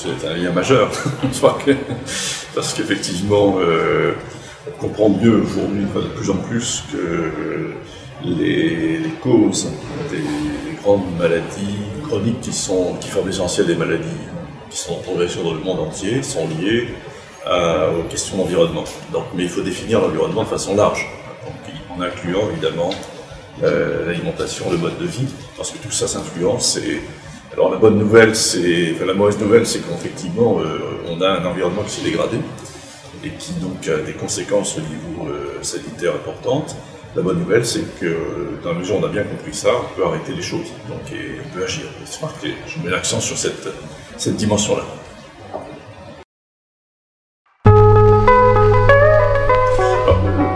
c'est un lien majeur, parce qu'effectivement, on comprend mieux aujourd'hui, de plus en plus, que les causes des grandes maladies chroniques qui forment l'essentiel des maladies qui sont en progression dans le monde entier sont liées aux questions d'environnement. Mais il faut définir l'environnement de façon large, donc, en incluant évidemment l'alimentation, le mode de vie, parce que tout ça s'influence. Alors la bonne nouvelle, la mauvaise nouvelle, c'est qu'effectivement, on a un environnement qui s'est dégradé et qui donc a des conséquences au niveau sanitaire importantes. La bonne nouvelle, c'est que dans la mesure où on a bien compris ça, on peut arrêter les choses, donc et on peut agir. Je mets l'accent sur cette dimension-là.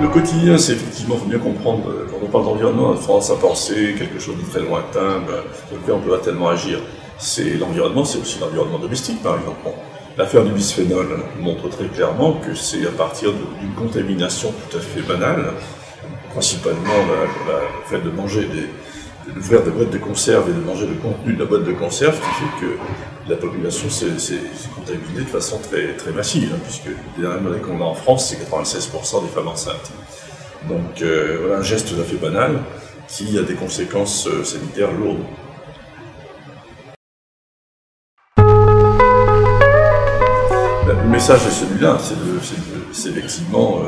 Le quotidien, c'est effectivement, il faut bien comprendre, quand on parle d'environnement, on a tendance à penser quelque chose de très lointain, sur lequel on peut pas tellement agir. L'environnement, c'est aussi l'environnement domestique, par exemple. L'affaire du bisphénol montre très clairement que c'est à partir d'une contamination tout à fait banale, principalement le fait de manger d'ouvrir des boîtes de conserve et de manger le contenu de la boîte de conserve, qui fait que la population s'est contaminée de façon très, très massive, puisque les dernières données qu'on a en France, c'est 96% des femmes enceintes. Donc voilà un geste tout à fait banal qui a des conséquences sanitaires lourdes. Le message est celui-là, c'est effectivement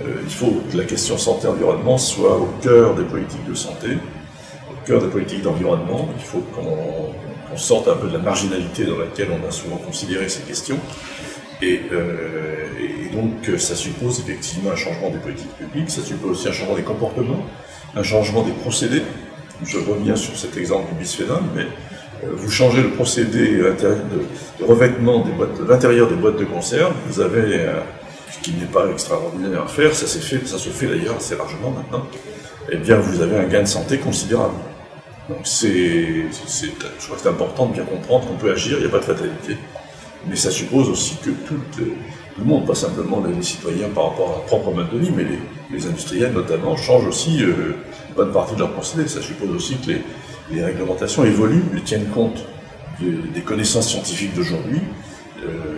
il faut que la question santé-environnement soit au cœur des politiques de santé, au cœur des politiques d'environnement. Il faut qu'on sorte un peu de la marginalité dans laquelle on a souvent considéré ces questions. Et donc ça suppose effectivement un changement des politiques publiques, ça suppose aussi un changement des comportements, un changement des procédés. Je reviens sur cet exemple du bisphénol, mais vous changez le procédé de revêtement de l'intérieur des boîtes de conserve, vous avez ce qui n'est pas extraordinaire à faire, ça se fait d'ailleurs assez largement maintenant, eh bien vous avez un gain de santé considérable. Donc je crois que c'est important de bien comprendre qu'on peut agir, il n'y a pas de fatalité. Mais ça suppose aussi que tout le monde, pas simplement les citoyens par rapport à leur propre mode de vie, mais les industriels notamment, changent aussi une bonne partie de leur procédé. Ça suppose aussi que les réglementations évoluent, elles tiennent compte des connaissances scientifiques d'aujourd'hui,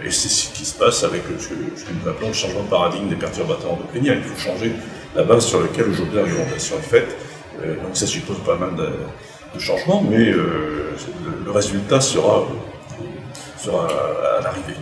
et c'est ce qui se passe avec ce que nous appelons le changement de paradigme des perturbateurs endocriniens. Il faut changer la base sur laquelle aujourd'hui l'alimentation est faite, donc ça suppose pas mal de changements, mais le résultat sera à l'arrivée.